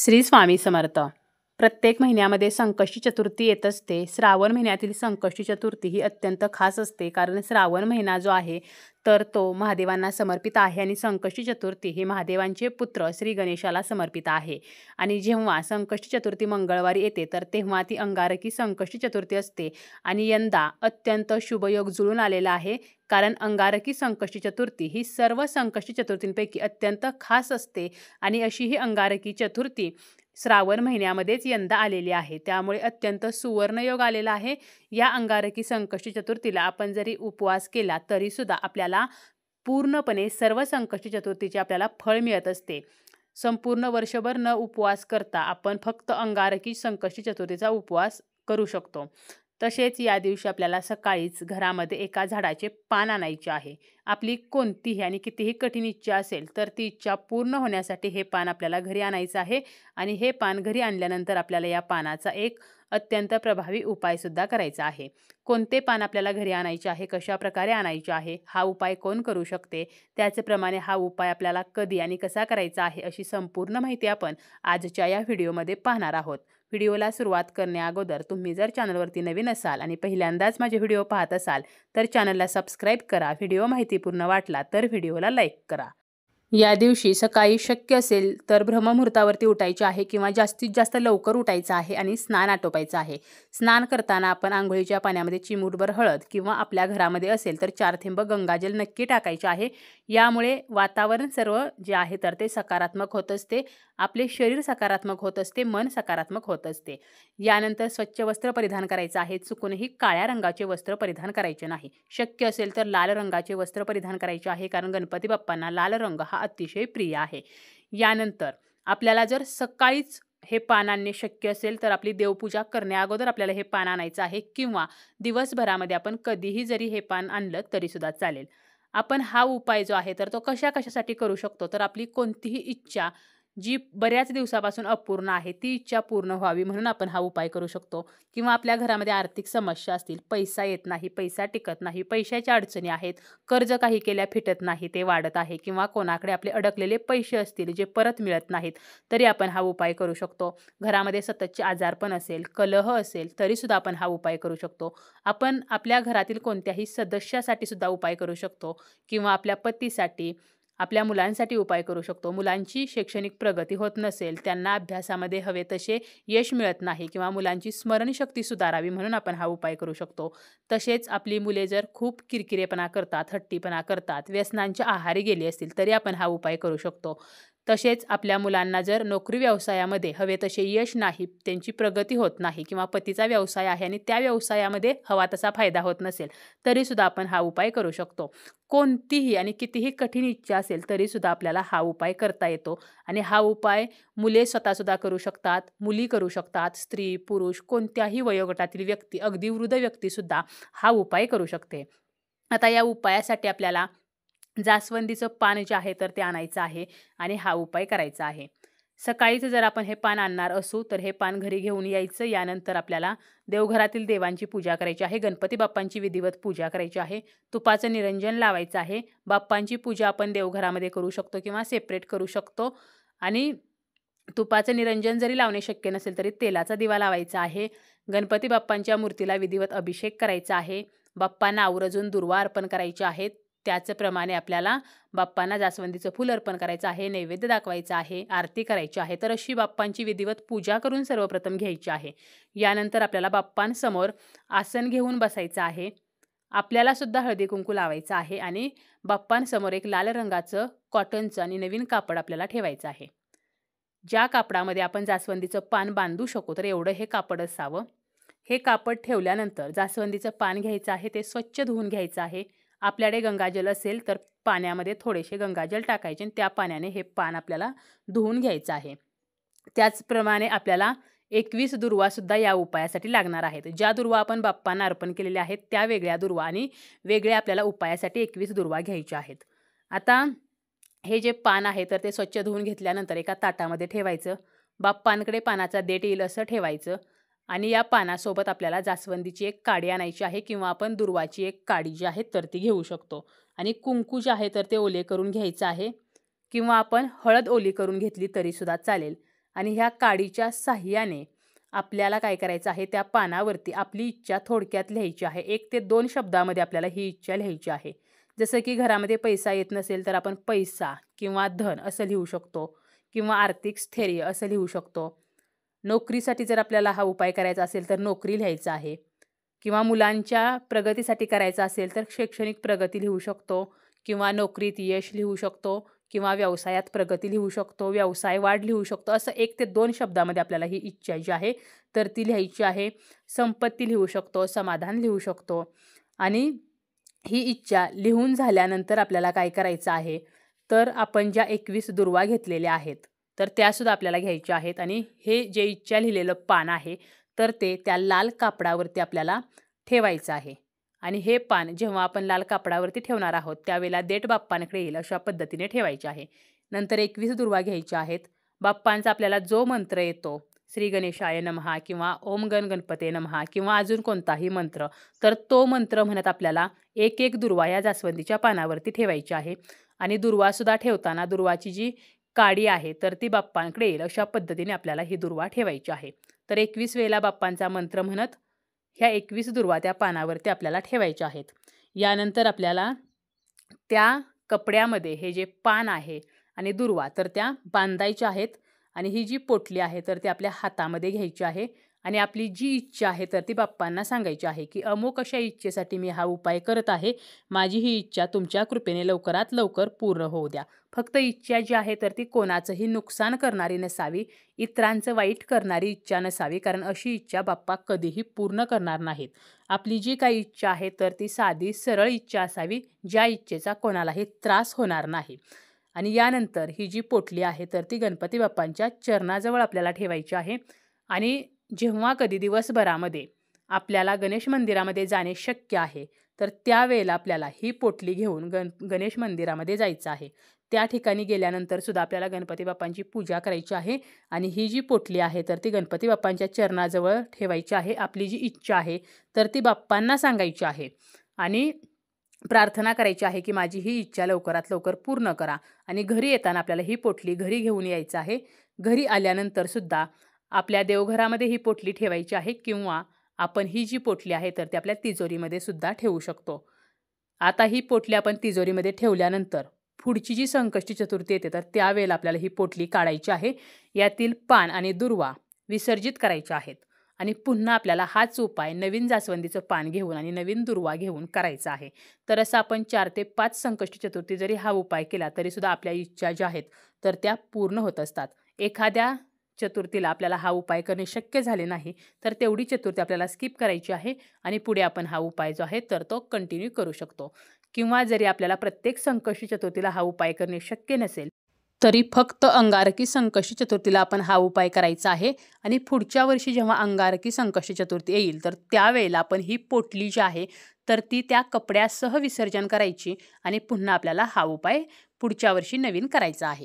श्री स्वामी समर्थ. प्रत्येक महिन्यामध्ये संकष्टी चतुर्थी येत असते. श्रावण महिन्यातील संकष्टी चतुर्थी ही अत्यंत खास असते, कारण श्रावण महिना जो आहे तर तो महादेवांना समर्पित आहे आणि संकष्टी चतुर्थी ही महादेवांचे पुत्र श्री गणेशाला समर्पित आहे. आणि जेव्हा संकष्टी चतुर्थी मंगळवारी येते तर तेव्हा ती अंगारकी संकष्टी चतुर्थी असते. आणि यंदा अत्यंत शुभयोग जुळून आलेला आहे, कारण अंगारकी संकष्टी चतुर्थी ही सर्व संकष्टी चतुर्थींपैकी अत्यंत खास असते. आणि अशी ही अंगारकी चतुर्थी श्रावण महिन्यामध्येच यंदा आलेली आहे, त्यामुळे अत्यंत सुवर्णयोग आलेला आहे. या अंगारकी संकष्टी चतुर्थीला आपण जरी उपवास केला तरी सुद्धा आपल्याला पूर्णपणे सर्व संकष्टी चतुर्थीचे आपल्याला फळ मिळत असते. संपूर्ण वर्षभर न उपवास करता आपण फक्त अंगारकी संकष्टी चतुर्थीचा उपवास करू शकतो. तसेच या दिवशी आपल्याला सकाळीच घरामध्ये एका झाडाचे पान आणायचे आहे. आपली कोणतीही आणि कितीही कठीण इच्छा असेल तर ती इच्छा पूर्ण होण्यासाठी हे पान आपल्याला घरी आणायचं आहे. आणि हे पान घरी आणल्यानंतर आपल्याला या पानाचा एक अत्यंत प्रभावी उपायसुद्धा करायचा आहे. कोणते पान आपल्याला घरी आणायचे आहे, कशा प्रकारे आणायचे आहे, हा उपाय कोण करू शकते, त्याचप्रमाणे हा उपाय आपल्याला कधी आणि कसा करायचा आहे, अशी संपूर्ण माहिती आपण आजच्या या व्हिडिओमध्ये पाहणार आहोत. व्हिडिओला सुरुवात करण्याअगोदर तुम्ही जर चॅनलवरती नवीन असाल आणि पहिल्यांदाच माझे व्हिडिओ पाहत असाल तर चॅनलला सबस्क्राईब करा. व्हिडिओ माहितीपूर्ण वाटला तर व्हिडिओला लाईक करा. या दिवशी सकाळी शक्य असेल तर ब्रह्ममुहूर्तावरती उठायचे आहे किंवा जास्तीत जास्त लवकर उठायचं आहे आणि स्नान आटोपायचं आहे. स्नान करताना आपण आंघोळीच्या पाण्यामध्ये चिमूटभर हळद किंवा आपल्या घरामध्ये असेल तर 4 थेंब गंगाजल नक्की टाकायचे आहे. यामुळे वातावरण सर्व जे आहे तर ते सकारात्मक होत असते, आपले शरीर सकारात्मक होत असते, मन सकारात्मक होत असते. यानंतर स्वच्छ वस्त्र परिधान करायचं आहे. चुकूनही काळ्या रंगाचे वस्त्र परिधान करायचे नाही. शक्य असेल तर लाल रंगाचे वस्त्र परिधान करायचे आहे, कारण गणपती बाप्पांना लाल रंग हा अतिशय प्रिय आहे. यानंतर आपल्याला जर सकाळीच हे पान आणणे शक्य असेल तर आपली देवपूजा करण्याअगोदर आपल्याला हे पान आणायचं आहे, किंवा दिवसभरामध्ये आपण कधीही जरी हे पान आणलं तरी सुद्धा चालेल. आपण हा उपाय जो आहे तर तो कशासाठी करू शकतो, तर आपली कोणतीही इच्छा जी बऱ्याच दिवसापासून अपूर्ण आहे ती इच्छा पूर्ण व्हावी म्हणून आपण हा उपाय करू शकतो. किंवा आपल्या घरामध्ये आर्थिक समस्या असतील, पैसा येत नाही, पैसा टिकत नाही, पैशाच्या अडचणी आहेत, कर्ज काही केल्या फिटत नाही, ते वाढत आहे, किंवा कोणाकडे आपले अडकलेले पैसे असतील जे परत मिळत नाहीत, तरी आपण हा उपाय करू शकतो. घरामध्ये सततचे आजारपण असेल, कलह असेल, तरी सुद्धा आपण हा उपाय करू शकतो. आपण आपल्या घरातील कोणत्याही सदस्यासाठी सुद्धा उपाय करू शकतो, किंवा आपल्या पतीसाठी, आपल्या मुलांसाठी उपाय करू शकतो. मुलांची शैक्षणिक प्रगती होत नसेल, त्यांना अभ्यासामध्ये हवे तसे यश मिळत नाही, किंवा मुलांची स्मरणशक्ती सुधारावी म्हणून आपण हा उपाय करू शकतो. तसेच आपली मुले जर खूप किरकिरेपणा करतात, हट्टीपणा करतात, व्यसनांच्या आहारी गेली असतील तरी आपण हा उपाय करू शकतो. तसेच आपल्या मुलांना जर नोकरी व्यवसायामध्ये हवे तसे यश नाही, त्यांची प्रगती होत नाही, किंवा पतीचा व्यवसाय आहे आणि त्या व्यवसायामध्ये हवा तसा फायदा होत नसेल तरी सुद्धा आपण हा उपाय करू शकतो. कोणतीही आणि कितीही कठीण इच्छा असेल तरी सुद्धा आपल्याला हा उपाय करता येतो. आणि हा उपाय मुले स्वतःसुद्धा करू शकतात, मुली करू शकतात, स्त्री पुरुष कोणत्याही वयोगटातील व्यक्ती, अगदी वृद्ध व्यक्तीसुद्धा हा उपाय करू शकते. आता या उपायासाठी आपल्याला जास्वंदीचं पान जे आहे तर ते आणायचं आहे आणि हा उपाय करायचा आहे. सकाळीच जर आपण हे पान आणणार असू तर हे पान घरी घेऊन यायचं. यानंतर आपल्याला देवघरातील देवांची पूजा करायची आहे, गणपती बाप्पांची विधिवत पूजा करायची आहे, तुपाचं निरंजन लावायचं आहे. बाप्पांची पूजा आपण देवघरामध्ये करू शकतो किंवा सेपरेट करू शकतो. आणि तुपाचं निरंजन जरी लावणे शक्य नसेल तरी तेलाचा दिवा लावायचा आहे. गणपती बाप्पांच्या मूर्तीला विधिवत अभिषेक करायचा आहे. बाप्पांना आवर्जून दुर्वा अर्पण करायचे आहेत. त्याचप्रमाणे आपल्याला बाप्पांना जास्वंदीचं फूल अर्पण करायचं आहे, नैवेद्य दाखवायचा आहे, आरती करायची आहे. तर अशी बाप्पांची विधिवत पूजा करून सर्वप्रथम घ्यायची आहे. यानंतर आपल्याला बाप्पांसमोर आसन घेऊन बसायचं आहे. आपल्याला सुद्धा हळदी कुंकू लावायचं आहे आणि बाप्पांसमोर एक लाल रंगाचं कॉटनचं आणि नवीन कापड आपल्याला ठेवायचं आहे. ज्या कापडामध्ये आपण जास्वंदीचं पान बांधू शकू तर एवढं हे कापड असावं. हे कापड ठेवल्यानंतर जास्वंदीचं पान घ्यायचं आहे, ते स्वच्छ धुवून घ्यायचं आहे. आपल्याकडे गंगाजल असेल तर पाण्यामध्ये थोडेसे गंगाजल टाकायचे आणि त्या पाण्याने हे पान आपल्याला धुवून घ्यायचं आहे. त्याचप्रमाणे आपल्याला 21 दुर्वासुद्धा या उपायासाठी लागणार आहेत. ज्या दुर्वा आपण बाप्पांना अर्पण केलेल्या आहेत त्या वेगळ्या दुर्वा आणि वेगळ्या आपल्याला उपायासाठी 21 दुर्वा घ्यायच्या आहेत. आता हे जे पान आहे तर ते स्वच्छ धुवून घेतल्यानंतर एका ताटामध्ये ठेवायचं. बाप्पांकडे पानाचा देठ येईल असं ठेवायचं. आणि या पानासोबत आपल्याला जास्वंदीची एक काडी आणायची आहे, किंवा आपण दुर्वाची एक काडी जी आहे तर ती घेऊ शकतो. आणि कुंकू जे आहे तर ते ओले करून घ्यायचं आहे, किंवा आपण हळद ओली करून घेतली तरी सुद्धा चालेल. आणि ह्या काडीच्या साह्याने आपल्याला काय करायचं आहे, त्या पानावरती आपली इच्छा थोडक्यात लिहायची आहे. 1 ते 2 शब्दामध्ये आपल्याला ही इच्छा लिहायची आहे. जसं की घरामध्ये पैसा येत नसेल तर आपण पैसा किंवा धन असं लिहू शकतो किंवा आर्थिक स्थैर्य असं लिहू शकतो. नोकरीसाठी जर आपल्याला हा उपाय करायचा असेल तर नोकरी लिहायचा आहे किंवा मुलांच्या प्रगतीसाठी करायचा असेल तर शैक्षणिक प्रगती लिहू शकतो किंवा नोकरीत यश लिहू शकतो किंवा व्यवसायात प्रगती लिहू शकतो, व्यवसाय वाढ लिहू शकतो. असं 1 ते 2 शब्दामध्ये आपल्याला ही इच्छा जी आहे तर ती लिहायची आहे. संपत्ती लिहू शकतो, समाधान लिहू शकतो. आणि ही इच्छा लिहून झाल्यानंतर आपल्याला काय करायचं आहे, तर आपण ज्या 21 दुर्वा घेतलेल्या आहेत तर त्यासुद्धा आपल्याला घ्यायच्या आहेत. आणि हे जे इच्छा लिहिलेलं पान आहे तर ते त्या लाल कापडावरती आपल्याला ठेवायचं आहे. आणि हे पान जेव्हा आपण लाल कापडावरती ठेवणार आहोत त्यावेळेला देठ बाप्पांकडे येईल अशा पद्धतीने ठेवायचे आहे. नंतर 21 दुर्वा घ्यायच्या आहेत. बाप्पांचा आपल्याला जो मंत्र येतो, श्री गणेशाय नमः किंवा ओम गण गणपते नमः किंवा अजून कोणताही मंत्र, तर तो मंत्र म्हणत आपल्याला 1 दुर्वा या जास्वंदीच्या पानावरती ठेवायची आहे. आणि दुर्वासुद्धा ठेवताना दुर्वाची जी काडी आहे तर ती बाप्पांकडे येईल अशा पद्धतीने आपल्याला ही दुर्वा ठेवायची आहे. तर 21 वेळेला बाप्पांचा मंत्र म्हणत ह्या 21 दुर्वा त्या पानावरती आपल्याला ठेवायच्या आहेत. यानंतर आपल्याला त्या कपड्यामध्ये हे जे पान आहे आणि दुर्वा तर त्या बांधायच्या आहेत. आणि ही जी पोटली आहे तर ती आपल्या हातामध्ये घ्यायची आहे. आणि आपली जी इच्छा आहे तर ती बाप्पांना सांगायची आहे की अमुक अशा इच्छेसाठी मी हा उपाय करत आहे. माझी ही इच्छा तुमच्या कृपेने लवकरात लवकर पूर्ण होऊ द्या. फक्त इच्छा जी आहे तर ती कोणाचंही नुकसान करणारी नसावी, इतरांचं वाईट करणारी इच्छा नसावी, कारण अशी इच्छा बाप्पा कधीही पूर्ण करणार नाहीत. आपली जी काही इच्छा आहे तर ती साधी सरळ इच्छा असावी, ज्या इच्छेचा कोणालाही त्रास होणार नाही. आणि यानंतर ही जी पोटली आहे तर ती गणपती बाप्पांच्या चरणाजवळ आपल्याला ठेवायची आहे. आणि जेव्हा कधी दिवसभरामध्ये आपल्याला गणेश मंदिरामध्ये जाणे शक्य आहे तर त्यावेळेला आपल्याला ही पोटली घेऊन गणेश मंदिरामध्ये जायचं आहे. त्या ठिकाणी गेल्यानंतर सुद्धा आपल्याला गणपती बाप्पांची पूजा करायची आहे. आणि ही जी पोटली आहे तर ती गणपती बाप्पांच्या चरणाजवळ ठेवायची आहे. आपली जी इच्छा आहे तर ती बाप्पांना सांगायची आहे. आणि प्रार्थना करायची आहे की माझी ही इच्छा लवकरात लवकर पूर्ण करा. आणि घरी येताना आपल्याला ही पोटली घरी घेऊन यायचं आहे. घरी आल्यानंतर सुद्धा आपल्या देवघरामध्ये ही पोटली ठेवायची आहे किंवा आपण ही जी पोटली आहे तर ती आपल्या तिजोरीमध्ये सुद्धा ठेवू शकतो. आता ही पोटली आपण तिजोरीमध्ये ठेवल्यानंतर पुढची जी संकष्टी चतुर्थी येते तर त्यावेळेला आपल्याला ही पोटली काढायची आहे. यातील पान आणि दुर्वा विसर्जित करायच्या आहेत. आणि पुन्हा आपल्याला हाच उपाय नवीन जास्वंदीचं पान घेऊन आणि नवीन दुर्वा घेऊन करायचा आहे. तर असं आपण 4 ते 5 संकष्टी चतुर्थी जरी हा उपाय केला तरीसुद्धा आपल्या इच्छा ज्या आहेत तर त्या पूर्ण होत असतात. एखाद्या चतुर्थीला आपल्याला हा उपाय करणे शक्य झाले नाही तर तेवढी चतुर्थी आपल्याला स्किप करायची आहे आणि पुढे आपण हा उपाय जो आहे तर तो कंटिन्यू करू शकतो. किंवा जरी आपल्याला प्रत्येक संकष्टी चतुर्थीला हा उपाय करणे शक्य नसेल तरी फक्त अंगारकी संकष्टी चतुर्थीला आपण हा उपाय करायचा आहे. आणि पुढच्या वर्षी जेव्हा अंगारकी संकष्टी चतुर्थी येईल तर त्यावेळेला आपण ही पोटली जी आहे तर ती त्या कपड्यासह विसर्जन करायची आणि पुन्हा आपल्याला हा उपाय पुढच्या वर्षी नवीन करायचा आहे.